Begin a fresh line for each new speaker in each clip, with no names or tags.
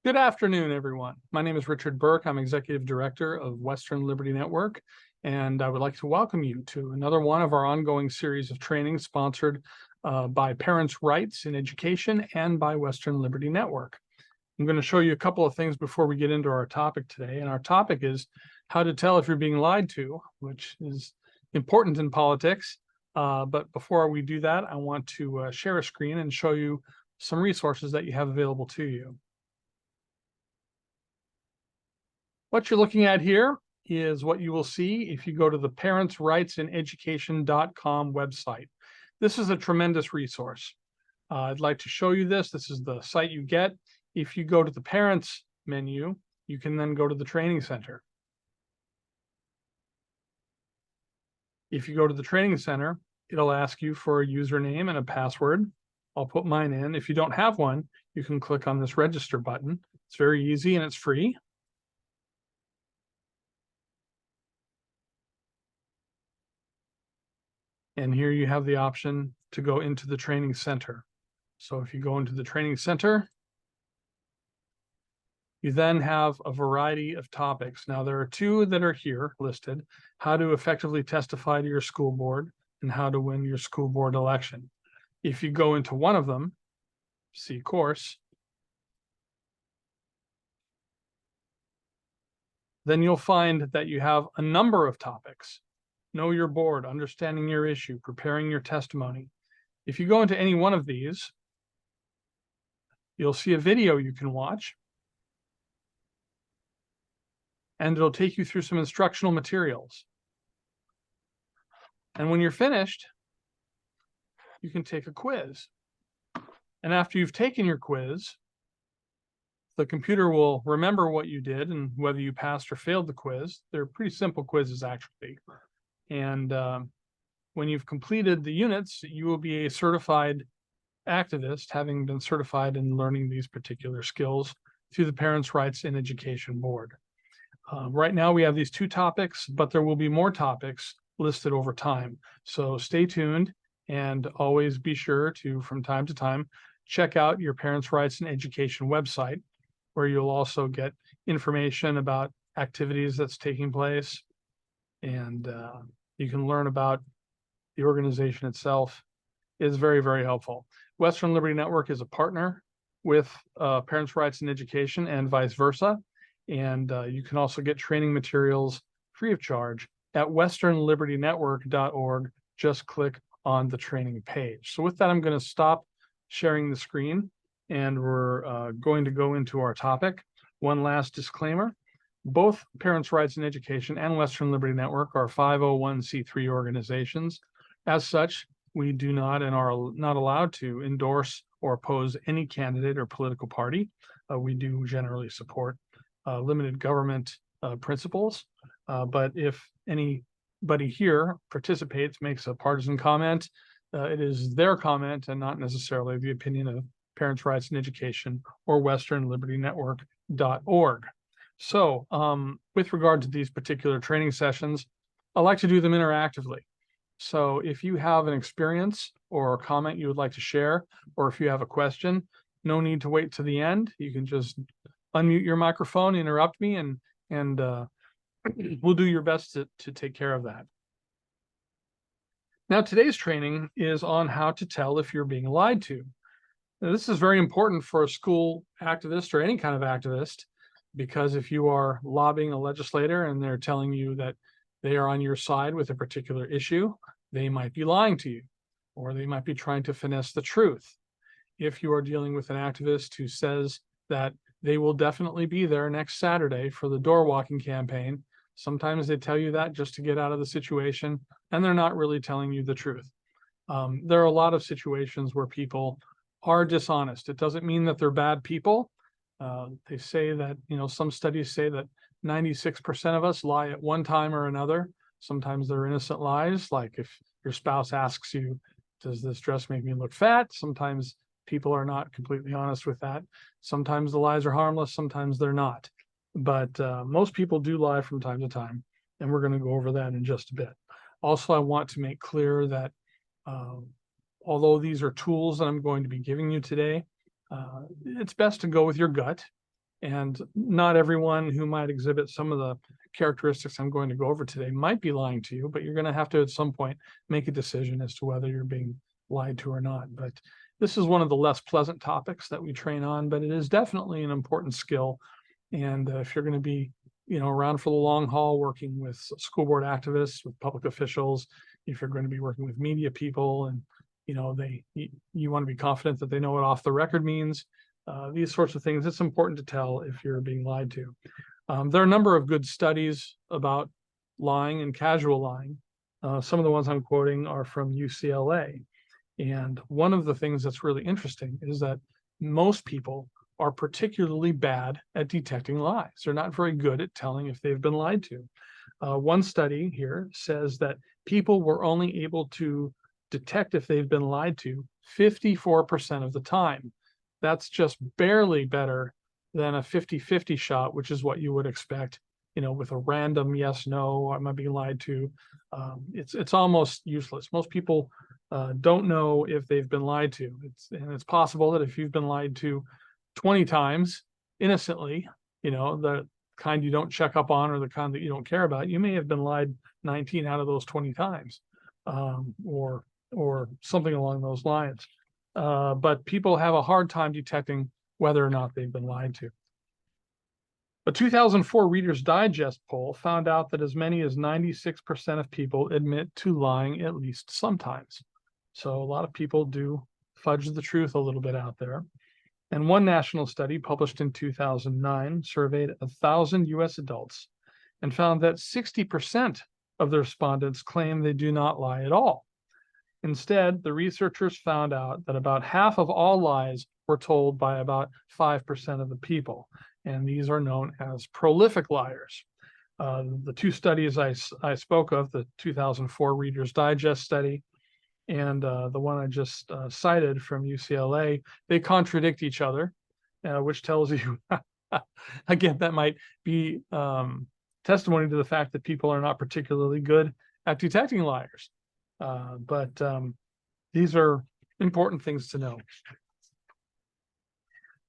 Good afternoon, everyone. My name is Richard Burke. I'm Executive Director of Western Liberty Network, and I would like to welcome you to another one of our ongoing series of trainings sponsored by Parents' Rights in Education and by Western Liberty Network. I'm going to show you a couple of things before we get into our topic today, and our topic is how to tell if you're being lied to, which is important in politics. But before we do that, I want to share a screen and show you some resources that you have available to you. What you're looking at here is what you will see if you go to the parentsrightsineducation.com website. This is a tremendous resource. I'd like to show you this. This is the site you get. If you go to the Parents menu, you can then go to the Training Center. If you go to the Training Center, it'll ask you for a username and a password. I'll put mine in. If you don't have one, you can click on this register button. It's very easy and it's free. And here you have the option to go into the training center. So if you go into the training center, you then have a variety of topics. Now there are two that are here listed: how to effectively testify to your school board and how to win your school board election. If you go into one of them, see course, then you'll find that you have a number of topics. Know your board, understanding your issue, preparing your testimony. If you go into any one of these, you'll see a video you can watch, and it'll take you through some instructional materials. And when you're finished, you can take a quiz. And after you've taken your quiz, the computer will remember what you did and whether you passed or failed the quiz. They're pretty simple quizzes, actually. And when you've completed the units, you will be a certified activist, having been certified in learning these particular skills through the Parents' Rights in Education Board. Right now, we have these two topics, but there will be more topics listed over time. So stay tuned and always be sure to, from time to time, check out your Parents' Rights in Education website, where you'll also get information about activities that's taking place, and you can learn about the organization itself. Is very, very helpful. Western Liberty Network is a partner with Parents' Rights in Education and vice versa. And you can also get training materials free of charge at westernlibertynetwork.org. Just click on the training page. So with that, I'm going to stop sharing the screen, and we're going to go into our topic. One last disclaimer: both Parents' Rights in Education and Western Liberty Network are 501c3 organizations. As such, we do not and are not allowed to endorse or oppose any candidate or political party. We do generally support limited government principles, but if anybody here participates, makes a partisan comment, it is their comment and not necessarily the opinion of Parents' Rights in Education or westernlibertynetwork.org. So with regard to these particular training sessions, I like to do them interactively. So if you have an experience or a comment you would like to share, or if you have a question, no need to wait to the end. You can just unmute your microphone, interrupt me, and we'll do your best to take care of that. Now, today's training is on how to tell if you're being lied to. Now, this is very important for a school activist or any kind of activist, because if you are lobbying a legislator and they're telling you that they are on your side with a particular issue, they might be lying to you, or they might be trying to finesse the truth. If you are dealing with an activist who says that they will definitely be there next Saturday for the door walking campaign, sometimes they tell you that just to get out of the situation, and they're not really telling you the truth. There are a lot of situations where people are dishonest. It doesn't mean that they're bad people. They say that, some studies say that 96% of us lie at one time or another. Sometimes they're innocent lies, like if your spouse asks you, does this dress make me look fat? Sometimes people are not completely honest with that. Sometimes the lies are harmless, sometimes they're not. But most people do lie from time to time, and we're going to go over that in just a bit. Also, I want to make clear that although these are tools that I'm going to be giving you today, it's best to go with your gut And not everyone who might exhibit some of the characteristics I'm going to go over today might be lying to you, but you're going to have to at some point make a decision as to whether you're being lied to or not. But this is one of the less pleasant topics that we train on, but it is definitely an important skill. And if you're going to be, around for the long haul, working with school board activists, with public officials, if you're going to be working with media people, and you want to be confident that they know what off the record means, these sorts of things, it's important to tell if you're being lied to. There are a number of good studies about lying and casual lying. Some of the ones I'm quoting are from UCLA. And one of the things that's really interesting is that most people are particularly bad at detecting lies. They're not very good at telling if they've been lied to. One study here says that people were only able to detect if they've been lied to 54% of the time. That's just barely better than a 50-50 shot, which is what you would expect, with a random yes, no, am I being lied to? It's almost useless. Most people don't know if they've been lied to. It's possible that if you've been lied to 20 times innocently, the kind you don't check up on or the kind that you don't care about, you may have been lied 19 out of those 20 times, or something along those lines. But people have a hard time detecting whether or not they've been lied to. A 2004 Reader's Digest poll found out that as many as 96% of people admit to lying at least sometimes. So a lot of people do fudge the truth a little bit out there. And one national study published in 2009 surveyed 1,000 US adults and found that 60% of the respondents claim they do not lie at all. Instead, the researchers found out that about half of all lies were told by about 5% of the people, and these are known as prolific liars. The two studies I spoke of, the 2004 Reader's Digest study and the one I just cited from UCLA, they contradict each other, which tells you, again, that might be testimony to the fact that people are not particularly good at detecting liars. But these are important things to know.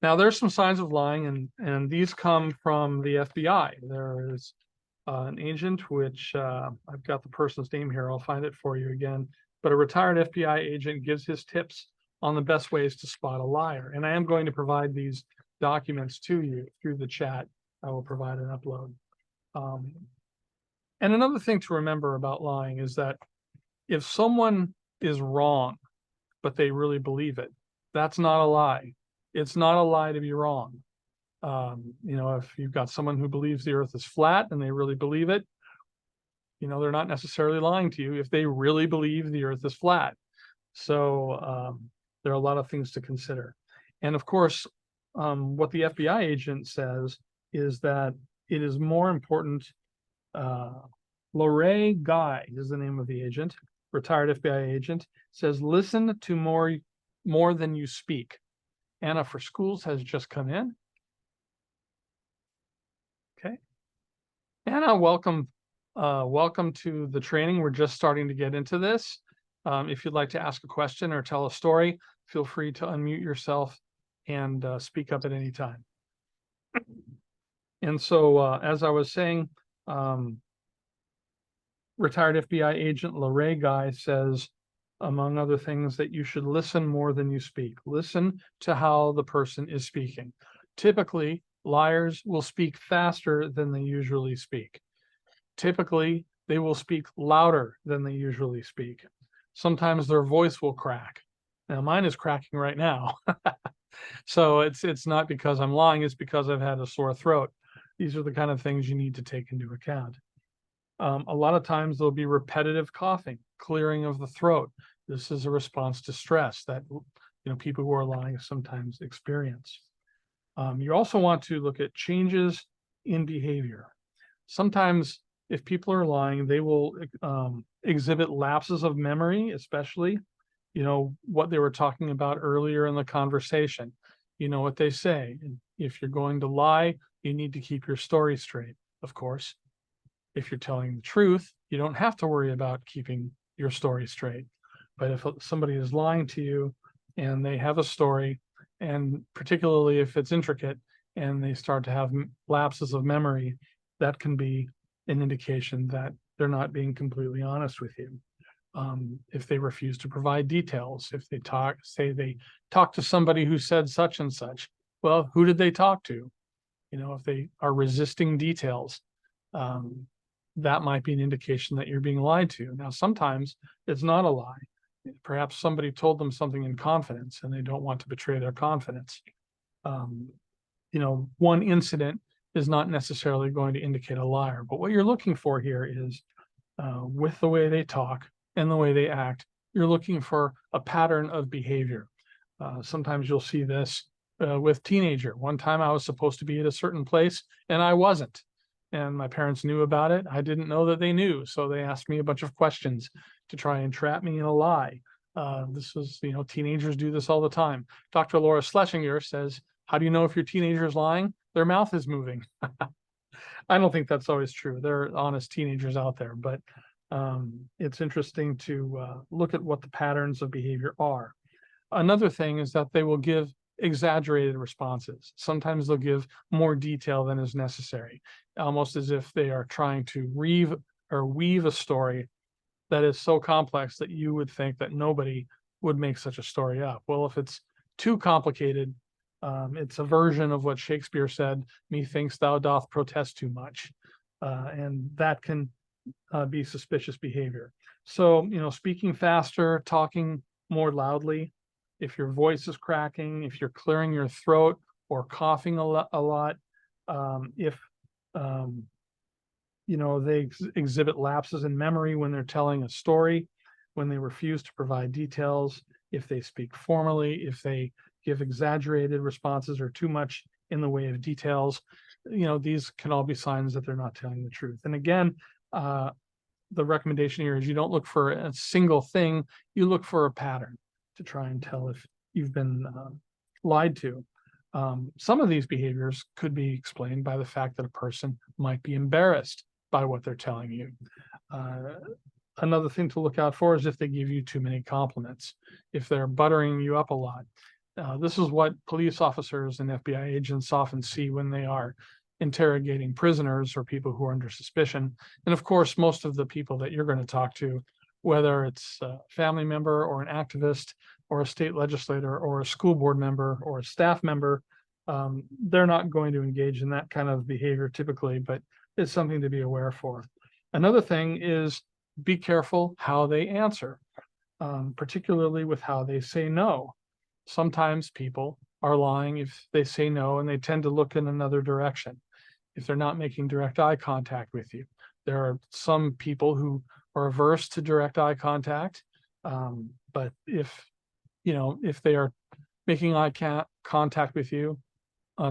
Now, there's some signs of lying, and these come from the FBI. There is an agent, which I've got the person's name here. I'll find it for you again. But a retired FBI agent gives his tips on the best ways to spot a liar. And I am going to provide these documents to you through the chat. I will provide an upload. And another thing to remember about lying is that if someone is wrong, but they really believe it, that's not a lie. It's not a lie to be wrong. If you've got someone who believes the earth is flat and they really believe it, they're not necessarily lying to you if they really believe the earth is flat. So there are a lot of things to consider. And of course, what the FBI agent says is that it is more important. Lorraine Guy is the name of the agent, retired FBI agent, says, listen to more than you speak. Anna for Schools has just come in. Okay. Anna, welcome. Welcome to the training. We're just starting to get into this. If you'd like to ask a question or tell a story, feel free to unmute yourself and speak up at any time. And so, as I was saying, retired FBI agent Lorraine Guy says, among other things, that you should listen more than you speak. Listen to how the person is speaking. Typically, liars will speak faster than they usually speak. Typically, they will speak louder than they usually speak. Sometimes their voice will crack. Now, mine is cracking right now. So it's not because I'm lying, it's because I've had a sore throat. These are the kind of things you need to take into account. A lot of times there'll be repetitive coughing, clearing of the throat. This is a response to stress that people who are lying sometimes experience. You also want to look at changes in behavior. Sometimes if people are lying, they will exhibit lapses of memory, especially, what they were talking about earlier in the conversation. You know what they say. And if you're going to lie, you need to keep your story straight, of course. If you're telling the truth, you don't have to worry about keeping your story straight. But if somebody is lying to you and they have a story, and particularly if it's intricate, and they start to have lapses of memory, that can be an indication that they're not being completely honest with you. If they refuse to provide details, if they say they talked to somebody who said such and such, well, who did they talk to? If they are resisting details, that might be an indication that you're being lied to. Now, sometimes it's not a lie. Perhaps somebody told them something in confidence and they don't want to betray their confidence. One incident is not necessarily going to indicate a liar, but what you're looking for here is with the way they talk and the way they act, you're looking for a pattern of behavior. Sometimes you'll see this with teenager. One time I was supposed to be at a certain place and I wasn't. And my parents knew about it. I didn't know that they knew. So they asked me a bunch of questions to try and trap me in a lie. This was, teenagers do this all the time. Dr. Laura Schlesinger says, how do you know if your teenager is lying? Their mouth is moving. I don't think that's always true. There are honest teenagers out there, but it's interesting to look at what the patterns of behavior are. Another thing is that they will give exaggerated responses. Sometimes they'll give more detail than is necessary, almost as if they are trying to weave a story that is so complex that you would think that nobody would make such a story up. Well, if it's too complicated, it's a version of what Shakespeare said, methinks thou doth protest too much. And that can be suspicious behavior. So, speaking faster, talking more loudly, if your voice is cracking, if you're clearing your throat or coughing a lot, if they exhibit lapses in memory when they're telling a story, when they refuse to provide details, if they speak formally, if they give exaggerated responses or too much in the way of details, these can all be signs that they're not telling the truth. And again, the recommendation here is you don't look for a single thing, you look for a pattern to try and tell if you've been lied to. Some of these behaviors could be explained by the fact that a person might be embarrassed by what they're telling you. Another thing to look out for is if they give you too many compliments, if they're buttering you up a lot. This is what police officers and FBI agents often see when they are interrogating prisoners or people who are under suspicion. And of course, most of the people that you're going to talk to, whether it's a family member or an activist or a state legislator or a school board member or a staff member, they're not going to engage in that kind of behavior typically, but it's something to be aware for. Another thing is be careful how they answer, particularly with how they say no. Sometimes people are lying if they say no, and they tend to look in another direction if they're not making direct eye contact with you. There are some people who are averse to direct eye contact, but if they are making eye contact with you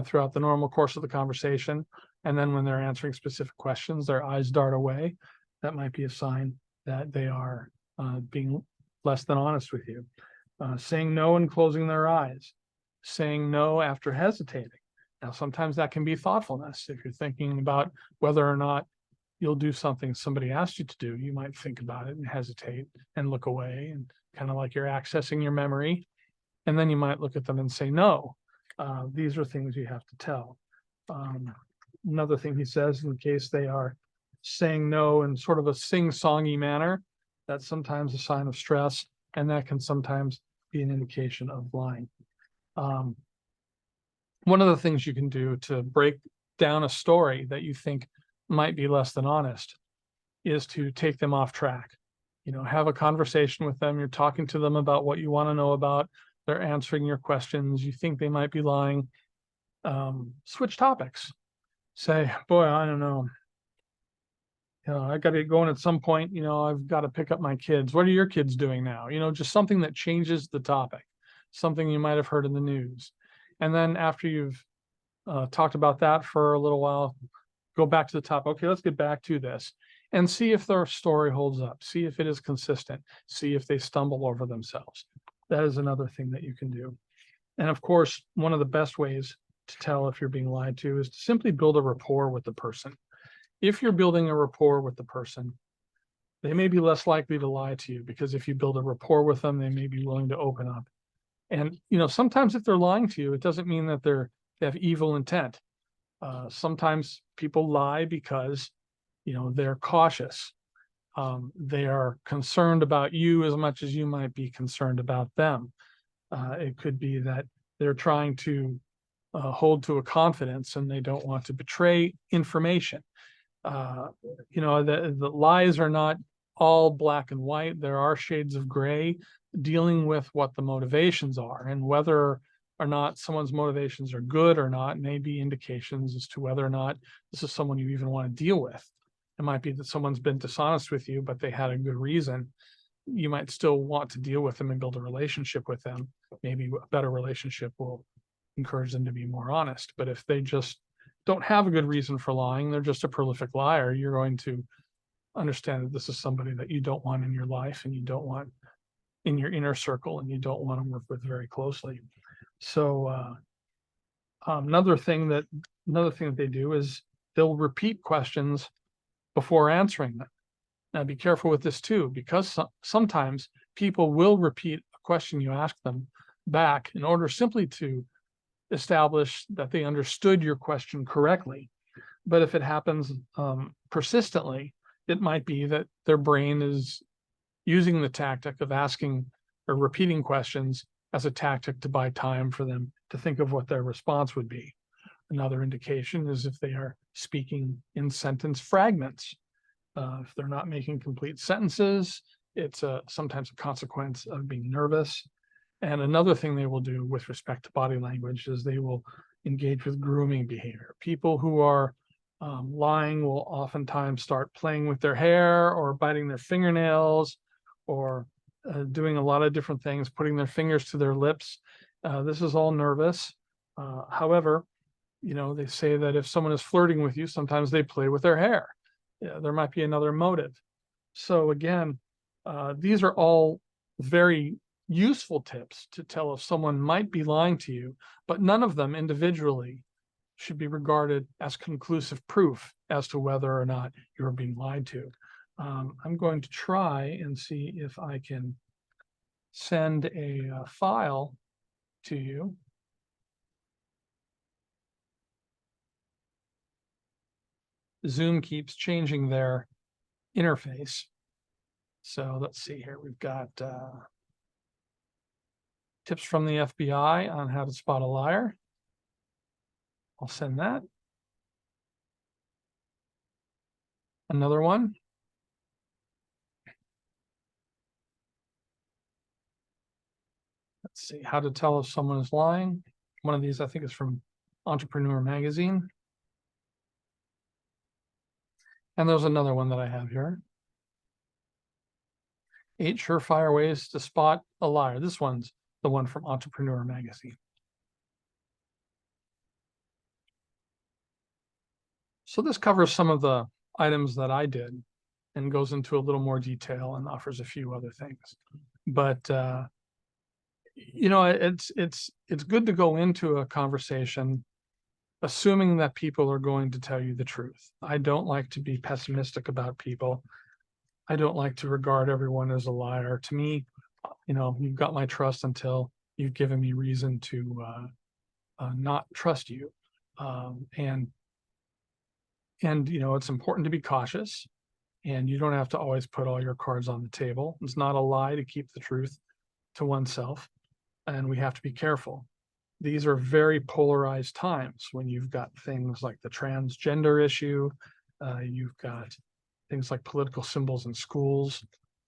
throughout the normal course of the conversation, and then when they're answering specific questions, their eyes dart away, that might be a sign that they are being less than honest with you. Saying no and closing their eyes, saying no after hesitating. Now, sometimes that can be thoughtfulness. If you're thinking about whether or not you'll do something somebody asked you to do, you might think about it and hesitate and look away, and kind of like you're accessing your memory. And then you might look at them and say no. These are things you have to tell. Another thing he says, in case they are saying no in sort of a sing-songy manner, that's sometimes a sign of stress, and that can sometimes be an indication of lying. One of the things you can do to break down a story that you think might be less than honest is to take them off track. Have a conversation with them. You're talking to them about what you want to know about. They're answering your questions. You think they might be lying. Switch topics. Say, boy, I don't know. I got to get going at some point. I've got to pick up my kids. What are your kids doing now? Just something that changes the topic, something you might have heard in the news. And then after you've talked about that for a little while, go back to the top. Okay, let's get back to this and see if their story holds up. See if it is consistent. See if they stumble over themselves. That is another thing that you can do. And of course, one of the best ways to tell if you're being lied to is to simply build a rapport with the person. If you're building a rapport with the person, they may be less likely to lie to you, because if you build a rapport with them, they may be willing to open up. And, sometimes if they're lying to you, it doesn't mean that they're they have evil intent. Sometimes people lie because, they're cautious. They are concerned about you as much as you might be concerned about them. It could be that they're trying to hold to a confidence and they don't want to betray information. The lies are not all black and white. There are shades of gray dealing with what the motivations are, and whether or not someone's motivations are good or not may be indications as to whether or not this is someone you even want to deal with. It might be that someone's been dishonest with you, but they had a good reason. You might still want to deal with them and build a relationship with them. Maybe a better relationship will encourage them to be more honest. But if they just don't have a good reason for lying, they're just a prolific liar, you're going to understand that this is somebody that you don't want in your life and you don't want in your inner circle and you don't want to work with very closely. So another thing that they do is they'll repeat questions before answering them. Now be careful with this too, because sometimes people will repeat a question you ask them back in order simply to establish that they understood your question correctly. But if it happens persistently, it might be that their brain is using the tactic of asking or repeating questions as a tactic to buy time for them to think of what their response would be. Another indication is if they are speaking in sentence fragments. If they're not making complete sentences, it's sometimes a consequence of being nervous. And another thing they will do with respect to body language is they will engage with grooming behavior. People who are lying will oftentimes start playing with their hair or biting their fingernails or doing a lot of different things, putting their fingers to their lips. This is all nervous. However, they say that if someone is flirting with you, sometimes they play with their hair. There might be another motive. So again, these are all very useful tips to tell if someone might be lying to you, but none of them individually should be regarded as conclusive proof as to whether or not you're being lied to. I'm going to try and see if I can send a file to you. Zoom keeps changing their interface. So let's see here. We've got tips from the FBI on how to spot a liar. I'll send that. Another one. Let's see, how to tell if someone is lying. One of these, I think, is from Entrepreneur Magazine. And there's another one that I have here. 8 surefire ways to spot a liar. This one's the one from Entrepreneur Magazine. So this covers some of the items that I did and goes into a little more detail and offers a few other things. But it's good to go into a conversation assuming that people are going to tell you the truth. I don't like to be pessimistic about people. I don't like to regard everyone as a liar. To me, you've got my trust until you've given me reason to not trust you. And it's important to be cautious, and you don't have to always put all your cards on the table. It's not a lie to keep the truth to oneself, and we have to be careful. These are very polarized times when you've got things like the transgender issue, you've got things like political symbols in schools,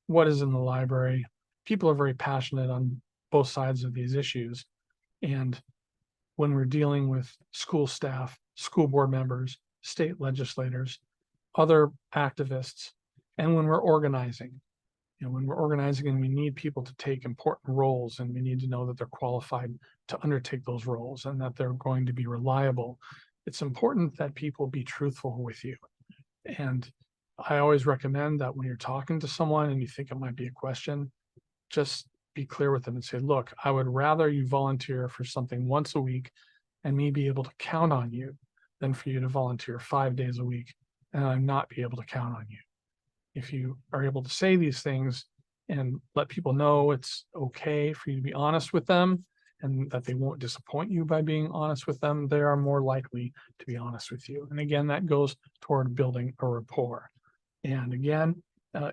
what is in the library. People are very passionate on both sides of these issues. And when we're dealing with school staff, school board members, state legislators, other activists, and when we're organizing, and we need people to take important roles, and we need to know that they're qualified to undertake those roles and that they're going to be reliable. It's important that people be truthful with you. And I always recommend that when you're talking to someone and you think it might be a question, just be clear with them and say, look, I would rather you volunteer for something once a week and me be able to count on you than for you to volunteer 5 days a week and I not be able to count on you. If you are able to say these things and let people know it's okay for you to be honest with them and that they won't disappoint you by being honest with them, they are more likely to be honest with you. And again, that goes toward building a rapport. And again,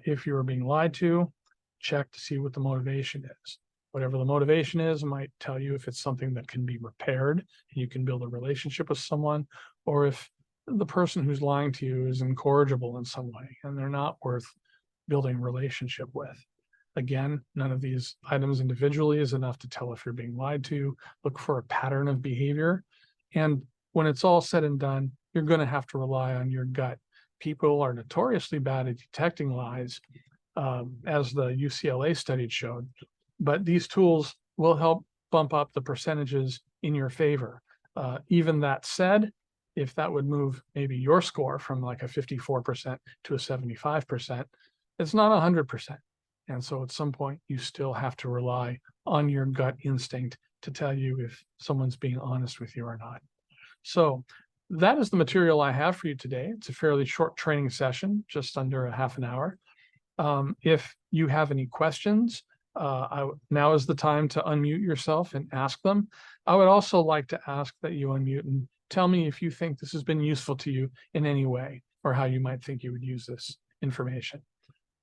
if you are being lied to, check to see what the motivation is. Whatever the motivation is might tell you if it's something that can be repaired and you can build a relationship with someone, or if the person who's lying to you is incorrigible in some way and they're not worth building a relationship with. Again, none of these items individually is enough to tell if you're being lied to. Look for a pattern of behavior. And when it's all said and done, you're going to have to rely on your gut. People are notoriously bad at detecting lies, as the UCLA study showed, but these tools will help bump up the percentages in your favor. Even that said, if that would move maybe your score from like a 54% to a 75%, it's not 100%. And so at some point, you still have to rely on your gut instinct to tell you if someone's being honest with you or not. So that is the material I have for you today. It's a fairly short training session, just under a half an hour. If you have any questions, now is the time to unmute yourself and ask them. I would also like to ask that you unmute and tell me if you think this has been useful to you in any way, or how you might think you would use this information.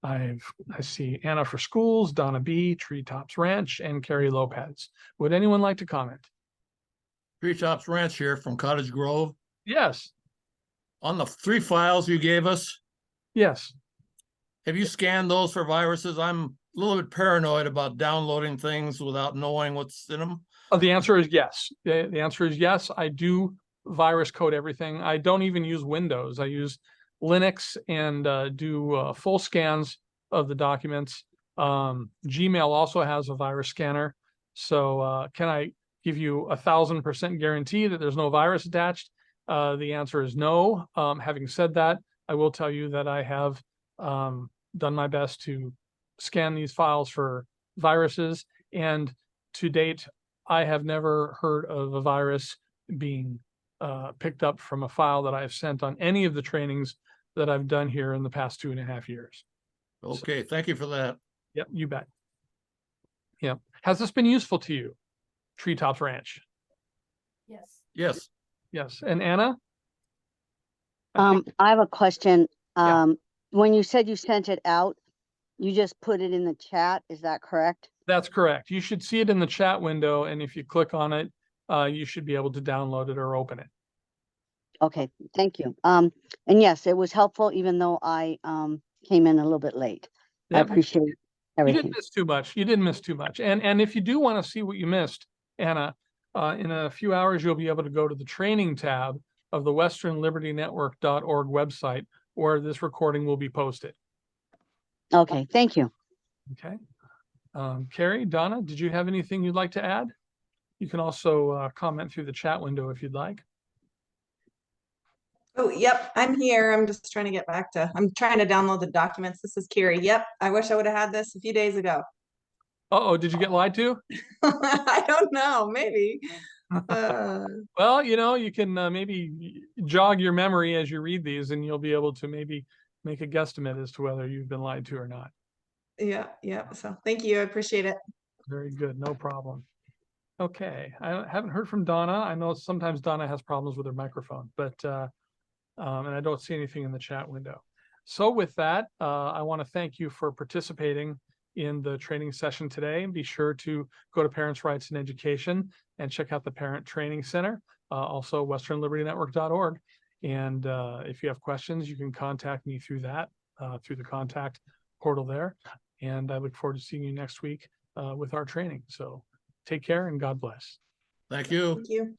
I see Anna for Schools, Donna B, Treetops Ranch, and Carrie Lopez. Would anyone like to comment?
Treetops Ranch here from Cottage Grove.
Yes.
On the 3 files you gave us,
Yes.
have you scanned those for viruses? I'm a little bit paranoid about downloading things without knowing what's in them.
The answer is yes. The answer is yes. I do virus code everything. I don't even use Windows. I use Linux and do full scans of the documents. Gmail also has a virus scanner. So can I give you 1,000% guarantee that there's no virus attached? The answer is no. Having said that, I will tell you that I have done my best to scan these files for viruses, and to date, I have never heard of a virus being picked up from a file that I've sent on any of the trainings that I've done here in the past 2.5 years.
Okay, so, thank you for that.
Yep, you bet. Yep. Has this been useful to you, Treetops Ranch?
Yes.
Yes.
Yes. And Anna?
I have a question.
Yeah.
When you said you sent it out, you just put it in the chat. Is that correct?
That's correct. You should see it in the chat window, and if you click on it, you should be able to download it or open it.
Okay, thank you. And yes, it was helpful, even though I came in a little bit late.
Yep.
I appreciate
You
everything.
didn't miss too much. You didn't miss too much. And if you do want to see what you missed, Anna, in a few hours, you'll be able to go to the training tab of the westernlibertynetwork.org website, where this recording will be posted.
Okay, thank you.
Okay. Carrie, Donna, did you have anything you'd like to add? You can also comment through the chat window if you'd like.
Oh, yep, I'm here. I'm just trying to get back to, I'm trying to download the documents. This is Carrie. Yep, I wish I would have had this a few days ago.
Uh-oh, did you get lied to?
I don't know, maybe.
Well, you know, you can maybe jog your memory as you read these, and you'll be able to maybe make a guesstimate as to whether you've been lied to or not.
Yeah. So thank you. I appreciate it.
Very good. No problem. Okay. I haven't heard from Donna. I know sometimes Donna has problems with her microphone, but and I don't see anything in the chat window. So with that, I want to thank you for participating in the training session today. Be sure to go to Parents' Rights in Education and check out the Parent Training Center, also westernlibertynetwork.org. And if you have questions, you can contact me through that, through the contact portal there. And I look forward to seeing you next week with our training. So take care and God bless.
Thank you.
Thank you.